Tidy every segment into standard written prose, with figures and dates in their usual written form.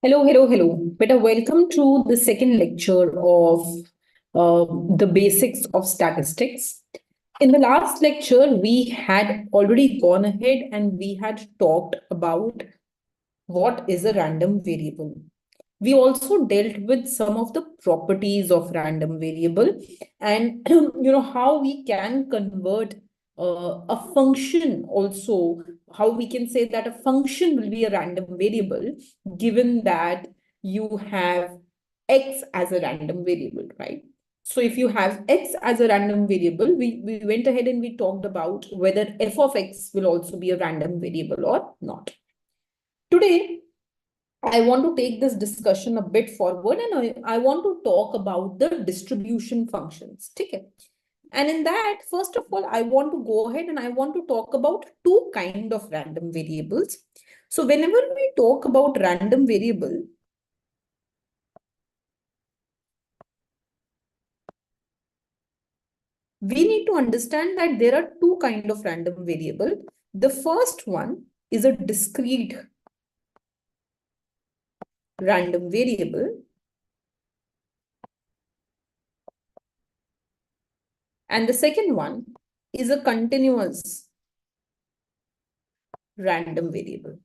Hello. Beta, welcome to the second lecture of the basics of statistics. In the last lecture, we had already gone ahead and we had talked about what is a random variable. We also dealt with some of the properties of random variable and how we can convert a function also, how we can say that a function will be a random variable given that you have x as a random variable, right? So if you have x as a random variable, we went ahead and we talked about whether f of x will also be a random variable or not. Today, I want to take this discussion a bit forward and I want to talk about the distribution functions. Okay. And in that, first of all, I want to go ahead and I want to talk about two kinds of random variables. So whenever we talk about random variable, we need to understand that there are two kinds of random variable. The first one is a discrete random variable. And the second one is a continuous random variable.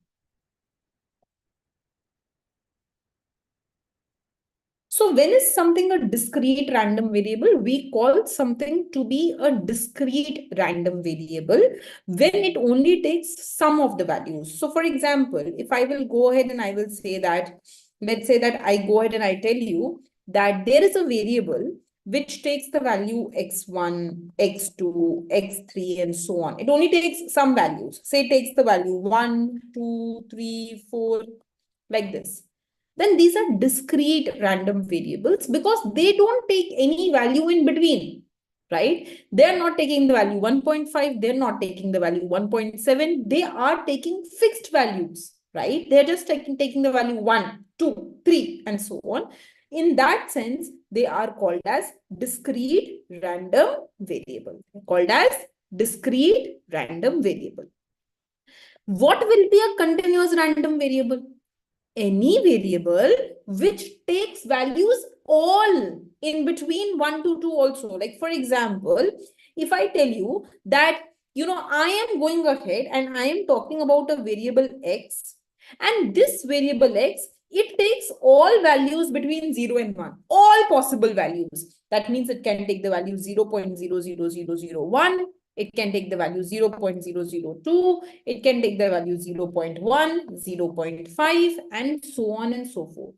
So when is something a discrete random variable? We call something to be a discrete random variable when it only takes some of the values. So for example, if I will go ahead and I will say that, let's say that I go ahead and I tell you that there is a variable which takes the value x1, x2, x3, and so on. It only takes some values. Say it takes the value 1, 2, 3, 4, like this. Then these are discrete random variables because they don't take any value in between, right? They're not taking the value 1.5, they're not taking the value 1.7, they are taking fixed values, right? They're just taking the value 1, 2, 3, and so on. In that sense, they are called as discrete random variable. Called as discrete random variable. What will be a continuous random variable? Any variable which takes values all in between 1 to 2 also. Like for example, if I tell you that, I am going ahead and I am talking about a variable x, and this variable x, it takes all values between 0 and 1, all possible values. That means it can take the value 0.00001, it can take the value 0.002, it can take the value 0.1, 0.5, and so on and so forth.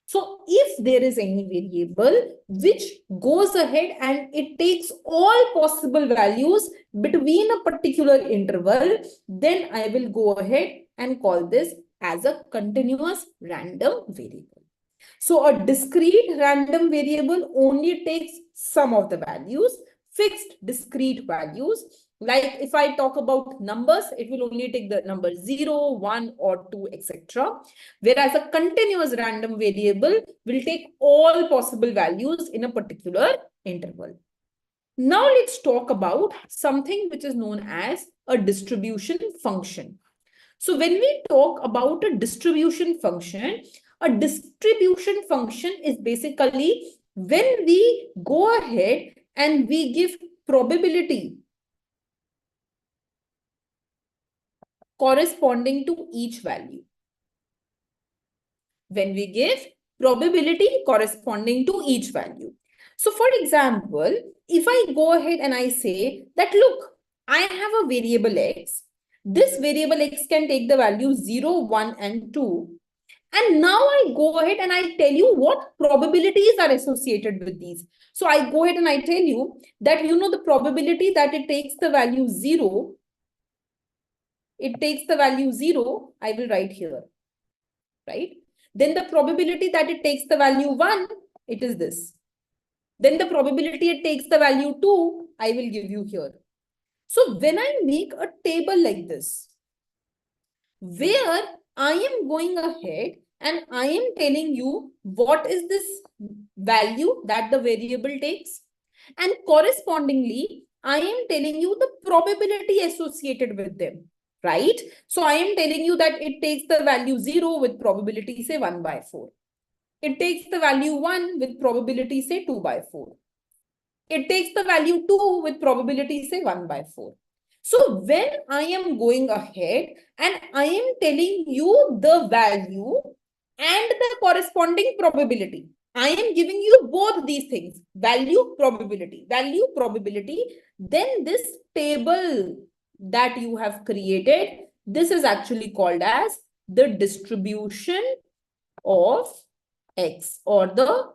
So if there is any variable which goes ahead and it takes all possible values between a particular interval, then I will go ahead and call this as a continuous random variable. So a discrete random variable only takes some of the values, fixed discrete values. Like if I talk about numbers, it will only take the number 0, 1, or 2, etc. Whereas a continuous random variable will take all possible values in a particular interval. Now let's talk about something which is known as a distribution function. So when we talk about a distribution function is basically when we go ahead and we give probability corresponding to each value. When we give probability corresponding to each value. So for example, if I go ahead and I say that, look, I have a variable x. This variable x can take the value 0, 1, and 2. And now I go ahead and I tell you what probabilities are associated with these. So I go ahead and I tell you that, the probability that it takes the value 0, I will write here, right? Then the probability that it takes the value 1, it is this. Then the probability it takes the value 2, I will give you here. So when I make a table like this, where I am going ahead and I am telling you what is this value that the variable takes, and correspondingly, I am telling you the probability associated with them, right? So I am telling you that it takes the value 0 with probability say 1 by 4. It takes the value 1 with probability say 2 by 4. It takes the value 2 with probability say 1 by 4. So when I am going ahead and I am telling you the value and the corresponding probability, I am giving you both these things, value, probability, then this table that you have created, this is actually called as the distribution of X, or the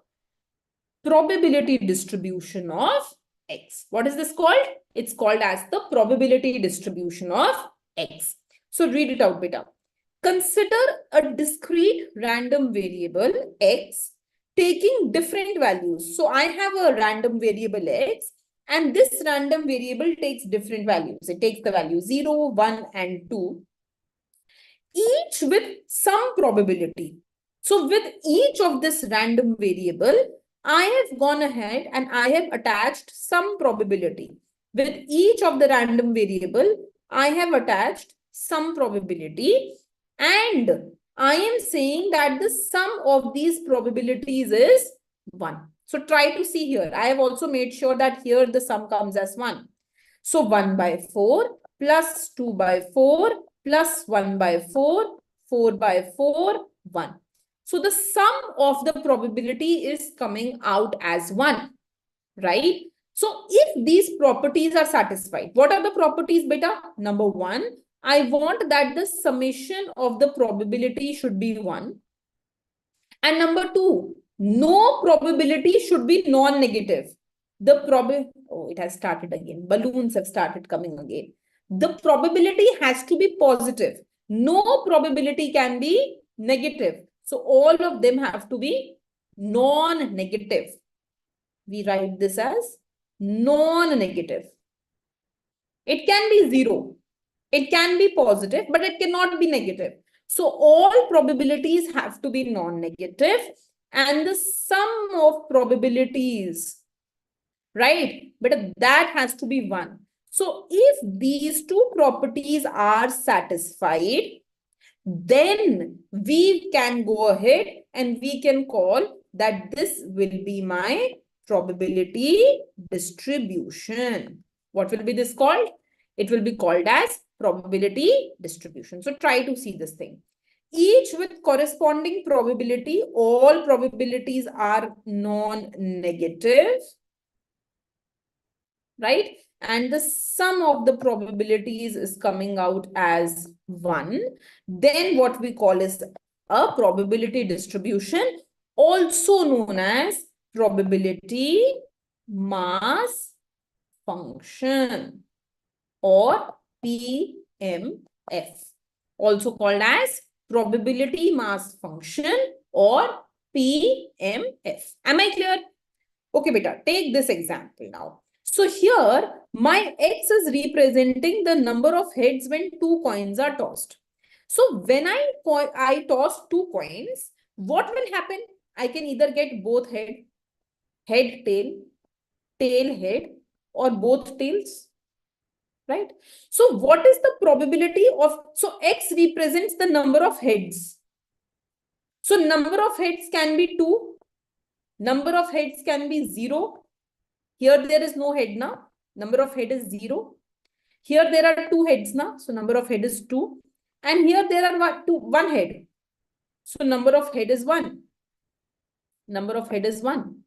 probability distribution of X. What is this called? It's called as the probability distribution of X. So read it out, beta. Consider a discrete random variable X taking different values. So I have a random variable X, and this random variable takes different values. It takes the value 0, 1, and 2, each with some probability. So with each of this random variable, I have gone ahead and I have attached some probability. With each of the random variable, I have attached some probability, and I am saying that the sum of these probabilities is 1. So try to see here. I have also made sure that here the sum comes as 1. So 1 by 4 plus 2 by 4 plus 1 by 4, 4 by 4, 1. So the sum of the probability is coming out as 1, right? So if these properties are satisfied, what are the properties, beta? Number 1, I want that the summation of the probability should be 1. And number 2, no probability should be non-negative. It has started again. Balloons have started coming again. The probability has to be positive. No probability can be negative. So all of them have to be non-negative. We write this as non-negative. It can be 0. It can be positive, but it cannot be negative. So all probabilities have to be non-negative, and the sum of probabilities, right? But that has to be 1. So if these two properties are satisfied, then we can go ahead and we can call that this will be my probability distribution. What will be this called? It will be called as probability distribution. So try to see this thing. Each with corresponding probability, all probabilities are non-negative, right? And the sum of the probabilities is coming out as 1. Then what we call is a probability distribution, also known as probability mass function, or PMF, also called as probability mass function or PMF. Am I clear? Okay, beta, take this example now. So here, my X is representing the number of heads when 2 coins are tossed. So when I toss 2 coins, what will happen? I can either get both head, tail, head, or both tails, right? So what is the probability of, so X represents the number of heads. So number of heads can be 2, number of heads can be 0. Here there is no head now, number of head is 0. Here there are 2 heads now, so number of head is 2. And here there are 1 head. So number of head is 1. Number of head is 1.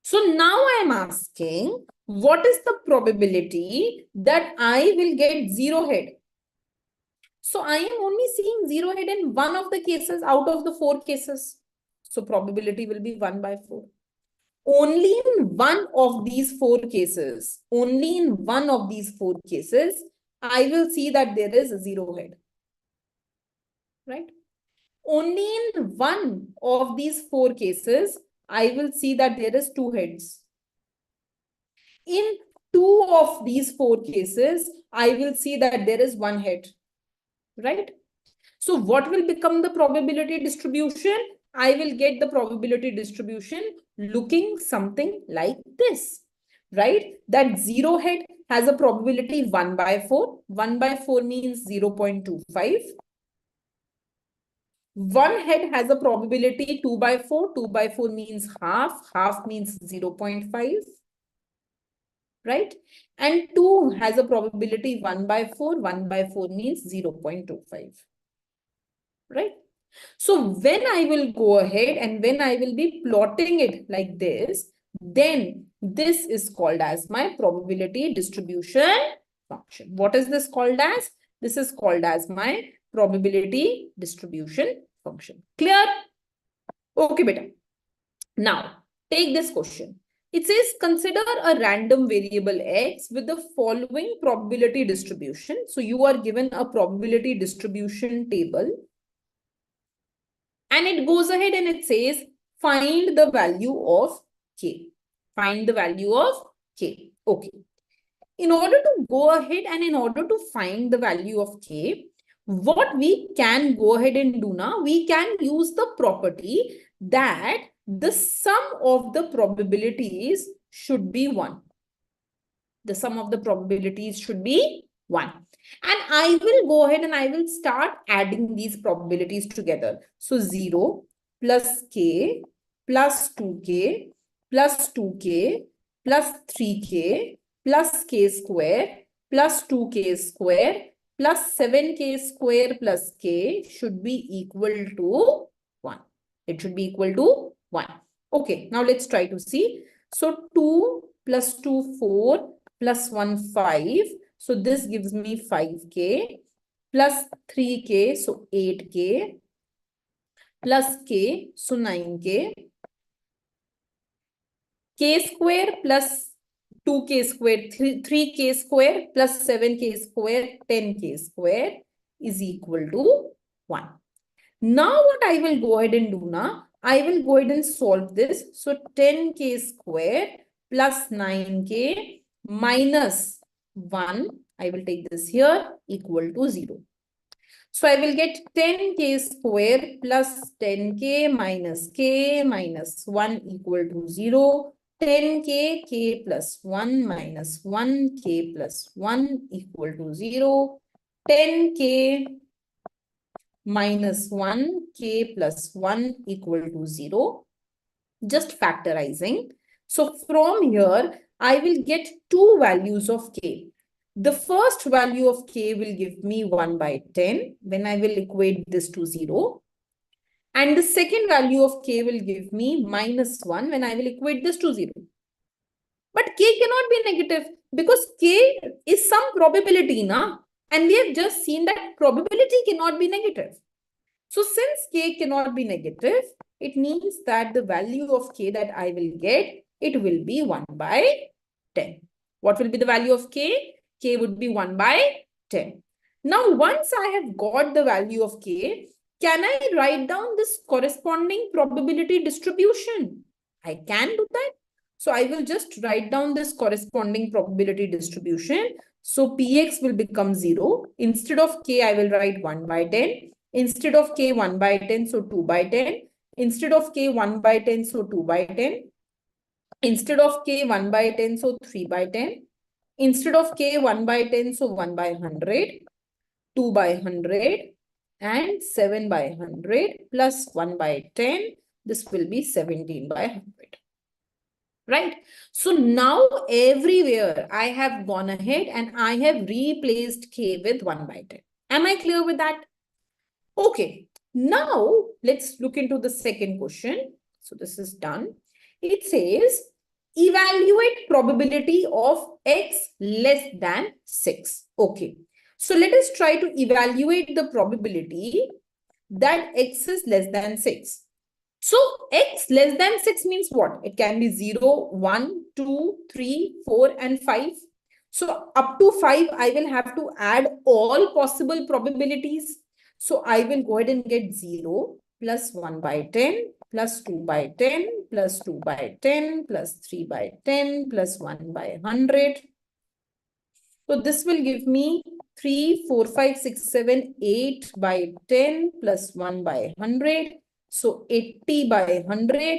So now I am asking, what is the probability that I will get 0 head? So I am only seeing 0 head in one of the cases out of the 4 cases. So probability will be 1 by 4. Only in one of these 4 cases, I will see that there is a 0 head, right? Only in one of these 4 cases, I will see that there is 2 heads. In 2 of these 4 cases, I will see that there is 1 head, right? So what will become the probability distribution? I will get the probability distribution looking something like this. right? That 0 head has a probability 1 by 4. 1 by 4 means 0.25. 1 head has a probability 2 by 4. 2 by 4 means half. Half means 0.5. Right? And 2 has a probability 1 by 4. 1 by 4 means 0.25. Right? So when I will go ahead and when I will be plotting it like this, then this is called as my probability distribution function. What is this called as? This is called as my probability distribution function. Clear? Okay, beta. Now, take this question. It says, consider a random variable x with the following probability distribution. So you are given a probability distribution table. And it goes ahead and it says, find the value of k. Find the value of k. Okay. In order to go ahead and in order to find the value of k, what we can go ahead and do now, we can use the property that the sum of the probabilities should be 1. The sum of the probabilities should be 1. And I will go ahead and I will start adding these probabilities together. So 0 plus k plus 2k plus 2k plus 3k plus k square plus 2k square plus 7k square plus k should be equal to 1. It should be equal to 1. Okay, now let's try to see. So 2 plus 2, 4 plus 1, 5. So this gives me 5k plus 3k, so 8k plus k, so 9k. K square plus 2k square, 3k square plus 7k square, 10k square is equal to 1. Now what I will go ahead and do now, I will go ahead and solve this. So 10k square plus 9k minus 1, I will take this here, equal to 0. So I will get 10k square plus 10k minus k minus 1 equal to 0. 10k, k plus 1 minus 1, k plus 1 equal to 0. 10k minus 1, k plus 1 equal to 0. Just factorizing. So from here, I will get two values of k. The first value of k will give me 1 by 10 when I will equate this to 0. And the second value of k will give me minus 1 when I will equate this to 0. But k cannot be negative because k is some probability, na? And we have just seen that probability cannot be negative. So since k cannot be negative, it means that the value of k that I will get, it will be 1 by 10. What will be the value of k? K would be 1 by 10. Now, once I have got the value of k, can I write down this corresponding probability distribution? I can do that. So I will just write down this corresponding probability distribution. So px will become 0. Instead of k, I will write 1 by 10. Instead of k 1 by 10, so 2 by 10. Instead of k 1 by 10, so 2 by 10. Instead of k 1 by 10, so 3 by 10. Instead of k 1 by 10, so 1 by 100, 2 by 100, and 7 by 100 plus 1 by 10. This will be 17 by 100. Right? So now everywhere I have gone ahead and I have replaced k with 1 by 10. Am I clear with that? Okay, now let's look into the second question. So this is done. It says, evaluate probability of x less than 6. Okay, so let us try to evaluate the probability that x is less than 6. So x less than 6 means what? It can be 0, 1, 2, 3, 4, and 5. So up to 5, I will have to add all possible probabilities. So I will go ahead and get 0 plus 1 by 10 plus 2 by 10 plus 2 by 10 plus 3 by 10 plus 1 by 100. So this will give me 3, 4, 5, 6, 7, 8 by 10 plus 1 by 100. So 80 by 100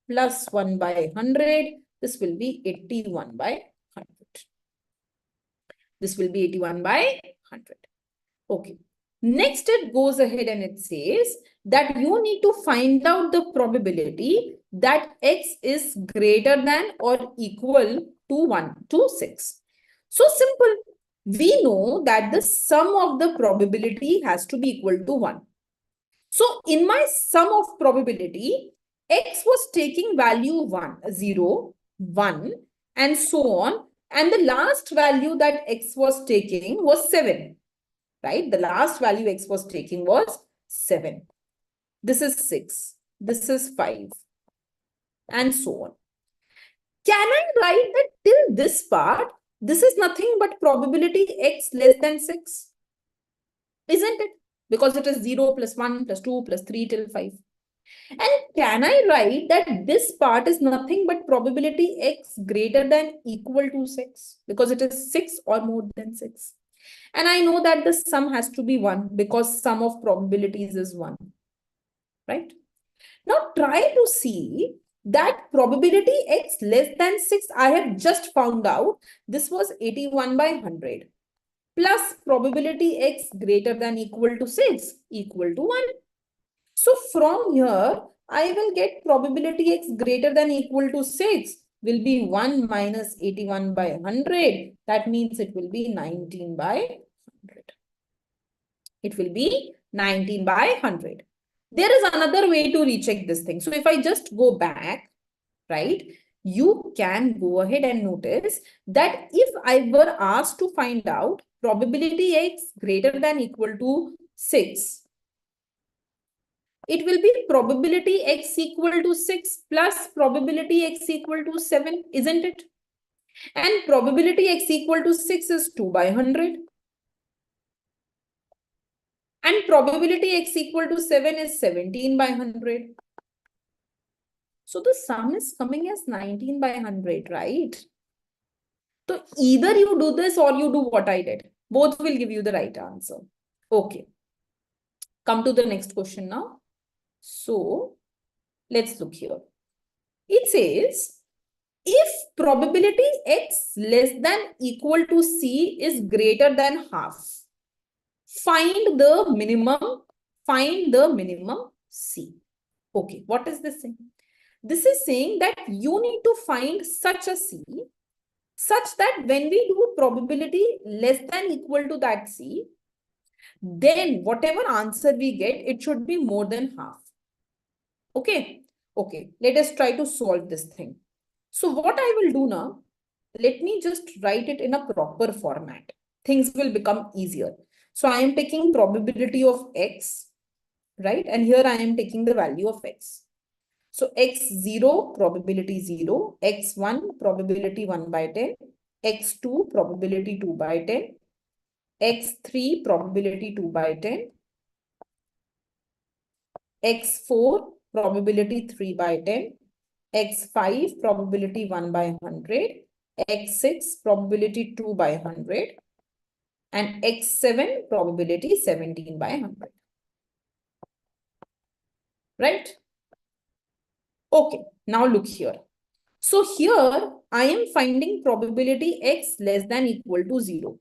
plus 1 by 100 This will be 81 by 100. This will be 81 by 100. Okay. Next, it goes ahead and it says that you need to find out the probability that x is greater than or equal to 6. So simple. We know that the sum of the probability has to be equal to 1. So in my sum of probability, x was taking value 1, 0, 1, and so on. And the last value that x was taking was 7. Right? The last value x was taking was 7. This is 6. This is 5. And so on. Can I write that till this part, this is nothing but probability x less than 6? Isn't it? Because it is 0 plus 1 plus 2 plus 3 till 5. And can I write that this part is nothing but probability x greater than equal to 6? Because it is 6 or more than 6. And I know that the sum has to be 1 because sum of probabilities is 1. Right? Now try to see that probability x less than 6, I have just found out this was 81 by 100 plus probability x greater than equal to 6 equal to 1. So from here, I will get probability x greater than equal to 6 will be 1 minus 81 by 100. That means it will be 19 by 100. It will be 19 by 100. There is another way to recheck this thing. So if I just go back, right, you can go ahead and notice that if I were asked to find out probability x greater than equal to 6, it will be probability x equal to 6 plus probability x equal to 7, isn't it? And probability x equal to 6 is 2 by 100. And probability x equal to 7 is 17 by 100. So the sum is coming as 19 by 100, right? So either you do this or you do what I did. Both will give you the right answer. Okay. Come to the next question now. So let's look here. It says, if probability x less than equal to c is greater than half, find the minimum c. Okay, what is this saying? This is saying that you need to find such a c such that when we do probability less than equal to that c, then whatever answer we get, it should be more than half. Okay. Okay. Let us try to solve this thing. So what I will do now, let me just write it in a proper format. Things will become easier. So I am taking probability of x, right? And here I am taking the value of x. So x0 probability 0, x1 probability 1 by 10, x2 probability 2 by 10, x3 probability 2 by 10, x4 probability 3 by 10, x5 probability 1 by 100, x6 probability 2 by 100, and x7 probability 17 by 100. Right? Okay, now look here. So here I am finding probability x less than equal to 0.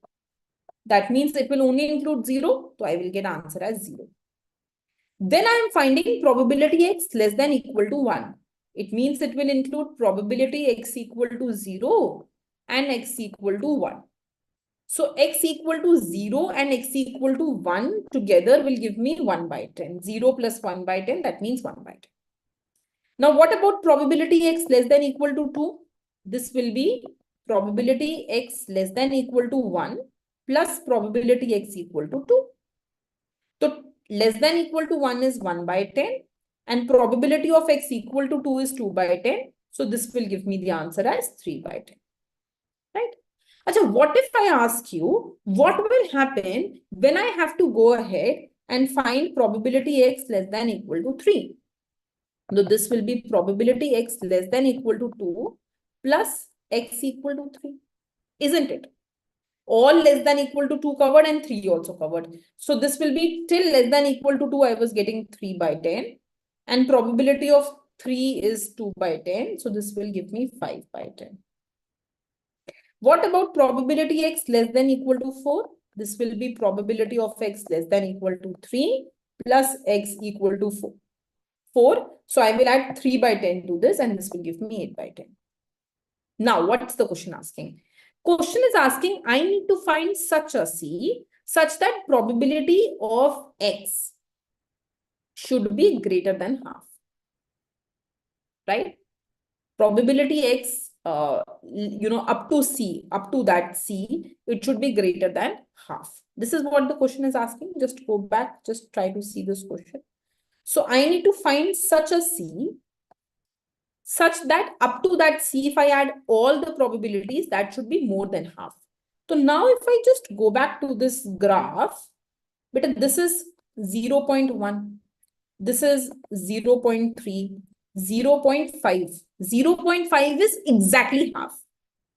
That means it will only include 0, so I will get answer as 0. Then I am finding probability x less than equal to 1. It means it will include probability x equal to 0 and x equal to 1. So x equal to 0 and x equal to 1 together will give me 1 by 10. 0 plus 1 by 10, that means 1 by 10. Now what about probability x less than equal to 2? This will be probability x less than equal to 1 plus probability x equal to 2. So less than equal to 1 is 1 by 10 and probability of x equal to 2 is 2 by 10. So this will give me the answer as 3 by 10. Right? Achha, what if I ask you, what will happen when I have to go ahead and find probability x less than equal to 3? So this will be probability x less than equal to 2 plus x equal to 3. Isn't it? All less than equal to 2 covered and 3 also covered. So this will be till less than equal to 2, I was getting 3 by 10. And probability of 3 is 2 by 10. So this will give me 5 by 10. What about probability x less than equal to 4? This will be probability of x less than equal to 3 plus x equal to 4. So I will add 3 by 10 to this and this will give me 8 by 10. Now, what's the question asking? Question is asking, I need to find such a C such that probability of x should be greater than half. Right? Probability x, up to C, up to that C, it should be greater than half. This is what the question is asking. Just go back, just try to see this question. So I need to find such a C such that up to that C, if I add all the probabilities, that should be more than half. So now if I just go back to this graph, but this is 0.1, this is 0.3, 0.5. 0.5 is exactly half,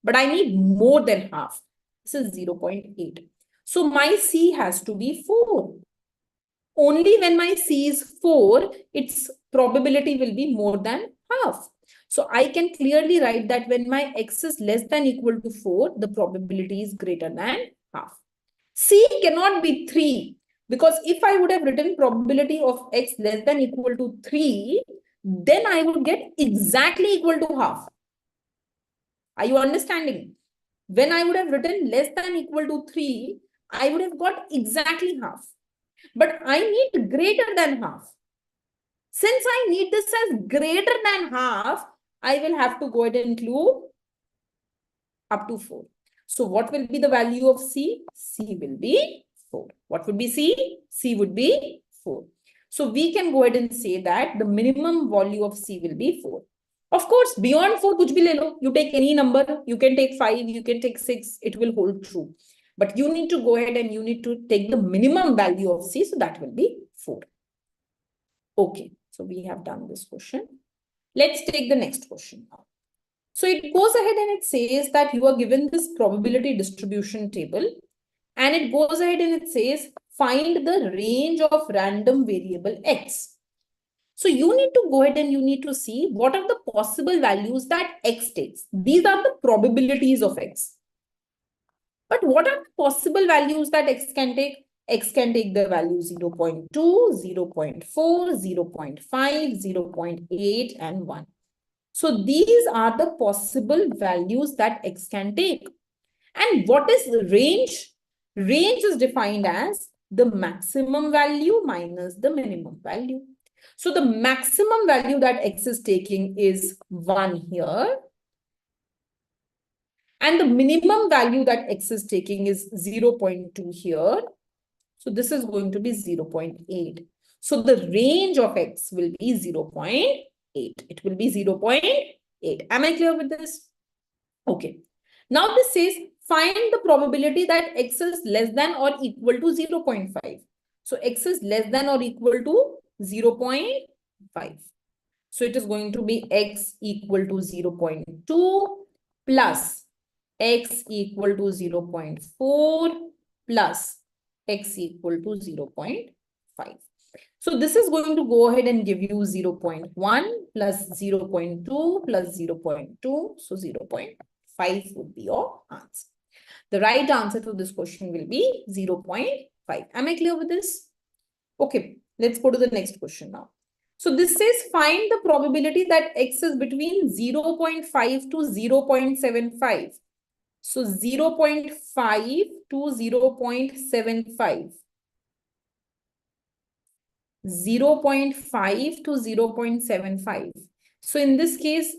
but I need more than half. This is 0.8. So my C has to be 4. Only when my C is 4, its probability will be more than half. So I can clearly write that when my x is less than equal to 4, the probability is greater than half. C cannot be 3 because if I would have written probability of x less than equal to 3, then I would get exactly equal to half. Are you understanding? When I would have written less than equal to 3, I would have got exactly half. But I need greater than half. Since I need this as greater than half, I will have to go ahead and include up to 4. So what will be the value of C? C will be 4. What would be C? C would be 4. So we can go ahead and say that the minimum value of C will be 4. Of course, beyond 4, kuch bhi le lo. You take any number, you can take 5, you can take 6, it will hold true. But you need to go ahead and you need to take the minimum value of C, so that will be 4. Okay, so we have done this question. Let's take the next question now. So it goes ahead and it says that you are given this probability distribution table, and it goes ahead and it says, find the range of random variable x. So you need to go ahead and you need to see what are the possible values that x takes. These are the probabilities of x. But what are the possible values that x can take? X can take the value 0.2, 0.4, 0.5, 0.8, and 1. So these are the possible values that x can take. And what is the range? Range is defined as the maximum value minus the minimum value. So the maximum value that x is taking is 1 here. And the minimum value that x is taking is 0.2 here. So this is going to be 0.8. So the range of x will be 0.8. It will be 0.8. Am I clear with this? Okay. Now this says find the probability that x is less than or equal to 0.5. So x is less than or equal to 0.5. So it is going to be x equal to 0.2 plus x equal to 0.4 plus x equal to 0.5. So this is going to go ahead and give you 0.1 plus 0.2 plus 0.2. So 0.5 would be your answer. The right answer to this question will be 0.5. Am I clear with this? Okay, let's go to the next question now. So this says find the probability that x is between 0.5 to 0.75. So 0.5 to 0.75. 0.5 to 0.75. So in this case,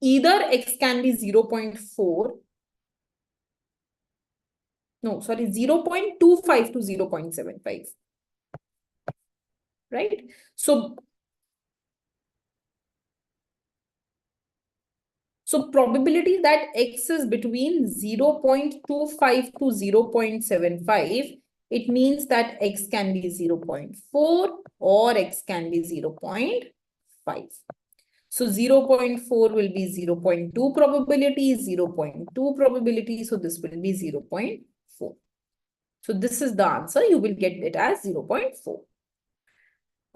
either x can be 0.4. No, sorry, 0.25 to 0.75. Right? So probability that x is between 0.25 to 0.75, it means that x can be 0.4 or x can be 0.5. So 0.4 will be 0.2 probability, 0.2 probability. So this will be 0.4. So this is the answer. You will get it as 0.4.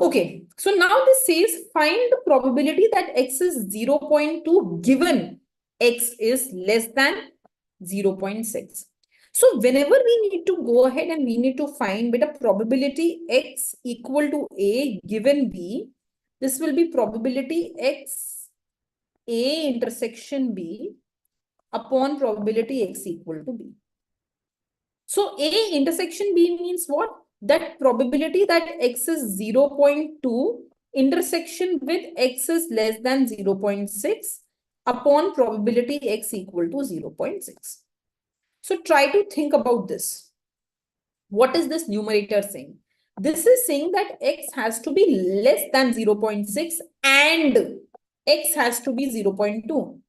Okay, so now this says find the probability that x is 0.2 given x is less than 0.6. So whenever we need to go ahead and we need to find beta probability x equal to a given b, this will be probability x a intersection b upon probability x equal to b. So A intersection B means what? That probability that x is 0.2 intersection with x is less than 0.6 upon probability x equal to 0.6. So try to think about this. What is this numerator saying? This is saying that x has to be less than 0.6 and x has to be 0.2.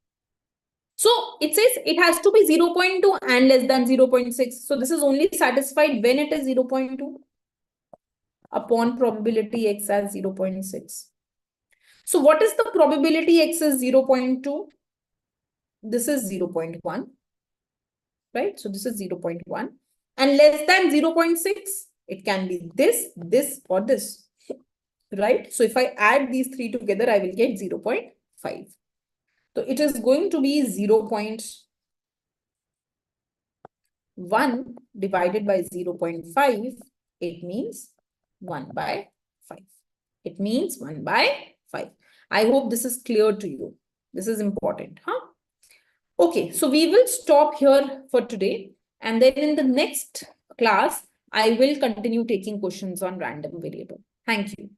So it says it has to be 0.2 and less than 0.6. So this is only satisfied when it is 0.2 upon probability x as 0.6. So what is the probability x is 0.2? This is 0.1, right? So this is 0.1 and less than 0.6. It can be this, this or this, right? So if I add these three together, I will get 0.5. So it is going to be 0.1 divided by 0.5, it means 1 by 5. It means 1 by 5. I hope this is clear to you. This is important, huh? Okay, so we will stop here for today. And then in the next class, I will continue taking questions on random variable. Thank you.